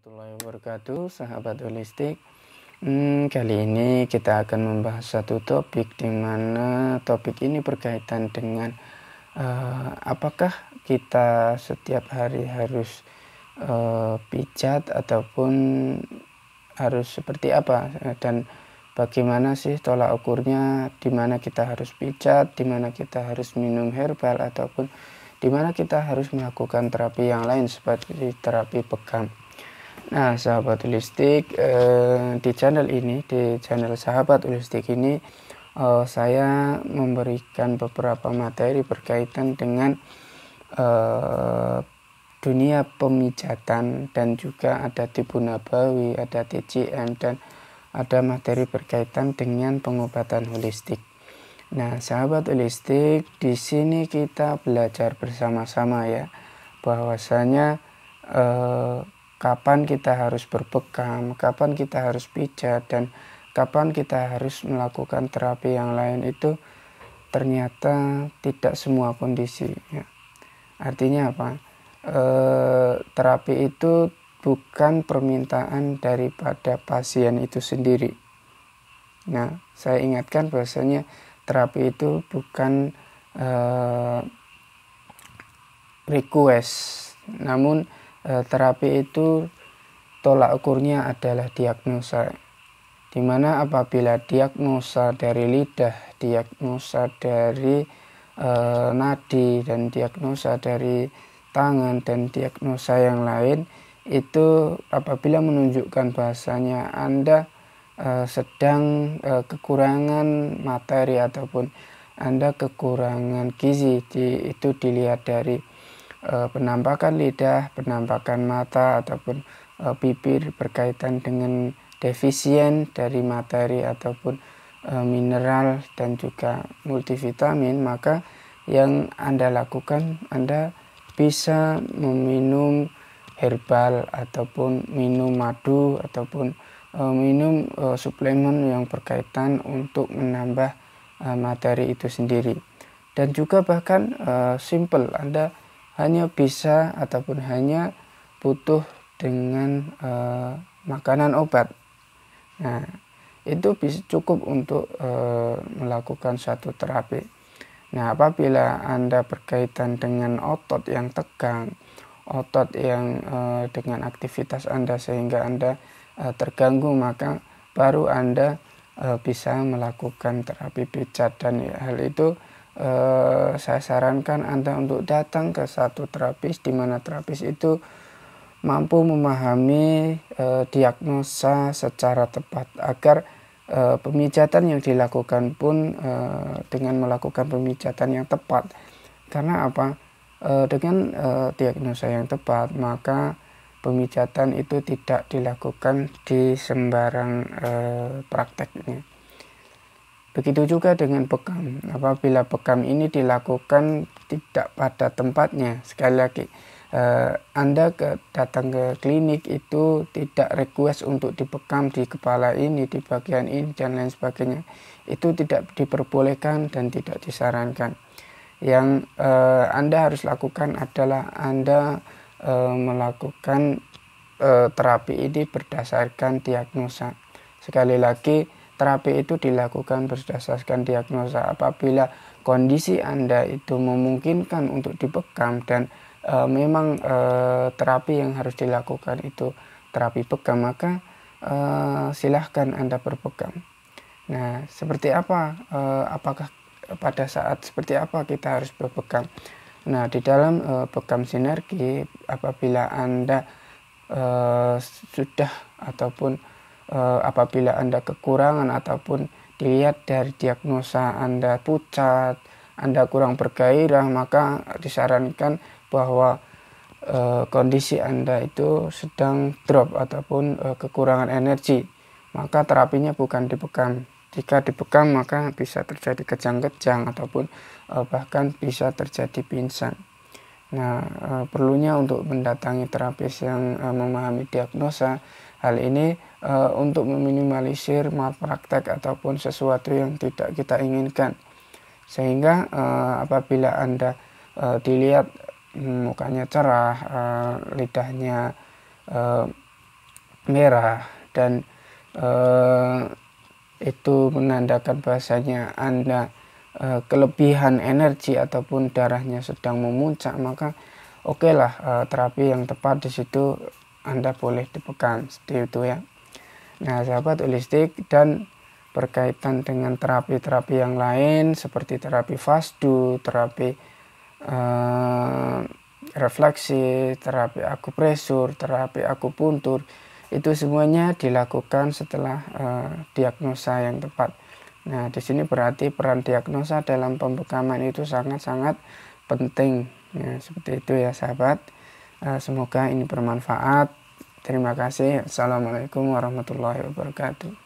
warahmatullahi wabarakatuh, sahabat holistik. Kali ini kita akan membahas satu topik di mana topik ini berkaitan dengan apakah kita setiap hari harus pijat ataupun harus seperti apa, dan bagaimana sih tolak ukurnya, di mana kita harus pijat, di mana kita harus minum herbal, ataupun di mana kita harus melakukan terapi yang lain seperti terapi bekam. Nah, sahabat holistik, di channel ini, di channel sahabat holistik ini, saya memberikan beberapa materi berkaitan dengan dunia pemijatan, dan juga ada tibu nabawi, ada TCM, dan ada materi berkaitan dengan pengobatan holistik. Nah, sahabat holistik, di sini kita belajar bersama-sama ya, bahwasanya kapan kita harus berbekam, kapan kita harus pijat, dan kapan kita harus melakukan terapi yang lain itu ternyata tidak semua kondisi ya. Artinya apa? Terapi itu bukan permintaan daripada pasien itu sendiri. Nah, saya ingatkan bahwasanya terapi itu bukan request, namun terapi itu tolak ukurnya adalah diagnosa, dimana apabila diagnosa dari lidah, diagnosa dari nadi, dan diagnosa dari tangan, dan diagnosa yang lain itu apabila menunjukkan bahasanya Anda sedang kekurangan materi ataupun Anda kekurangan gizi, itu dilihat dari penampakan lidah, penampakan mata, ataupun bibir berkaitan dengan defisien dari materi ataupun mineral dan juga multivitamin, maka yang Anda lakukan, Anda bisa meminum herbal ataupun minum madu ataupun minum suplemen yang berkaitan untuk menambah materi itu sendiri. Dan juga bahkan simple, Anda hanya bisa ataupun hanya butuh dengan makanan obat. Nah, itu bisa cukup untuk melakukan suatu terapi. Nah, apabila Anda berkaitan dengan otot yang tegang, otot yang dengan aktivitas Anda sehingga Anda terganggu, maka baru Anda bisa melakukan terapi pijat. Dan hal itu saya sarankan Anda untuk datang ke satu terapis, di mana terapis itu mampu memahami diagnosa secara tepat, agar pemijatan yang dilakukan pun dengan melakukan pemijatan yang tepat. Karena apa? Dengan diagnosa yang tepat, maka pemijatan itu tidak dilakukan di sembarang prakteknya. Begitu juga dengan bekam. Apabila bekam ini dilakukan tidak pada tempatnya, sekali lagi Anda datang ke klinik itu tidak request untuk dibekam di kepala ini, di bagian ini, dan lain sebagainya. Itu tidak diperbolehkan dan tidak disarankan. Yang Anda harus lakukan adalah Anda melakukan terapi ini berdasarkan diagnosa. Sekali lagi, terapi itu dilakukan berdasarkan diagnosa. Apabila kondisi Anda itu memungkinkan untuk dibekam dan memang terapi yang harus dilakukan itu terapi bekam, maka silahkan Anda berbekam. Nah, seperti apa? Apakah pada saat seperti apa kita harus berbekam? Nah, di dalam bekam sinergi, apabila Anda sudah ataupun apabila Anda kekurangan ataupun dilihat dari diagnosa Anda pucat, Anda kurang bergairah, maka disarankan bahwa kondisi Anda itu sedang drop ataupun kekurangan energi, maka terapinya bukan dibekam. Jika dibekam, maka bisa terjadi kejang-kejang ataupun bahkan bisa terjadi pingsan. Nah, perlunya untuk mendatangi terapis yang memahami diagnosa. Hal ini untuk meminimalisir malpraktek ataupun sesuatu yang tidak kita inginkan. Sehingga apabila Anda dilihat mukanya cerah, lidahnya merah dan itu menandakan bahasanya Anda kelebihan energi ataupun darahnya sedang memuncak, maka oke lah, terapi yang tepat di situ Anda boleh dipegang seperti itu ya. Nah sahabat holistik, dan berkaitan dengan terapi-terapi yang lain seperti terapi fasdu, terapi refleksi, terapi akupresur, terapi akupuntur, itu semuanya dilakukan setelah diagnosa yang tepat. Nah, di sini berarti peran diagnosa dalam pembekaman itu sangat-sangat penting. Nah, seperti itu ya sahabat. Semoga ini bermanfaat. Terima kasih. Assalamualaikum warahmatullahi wabarakatuh.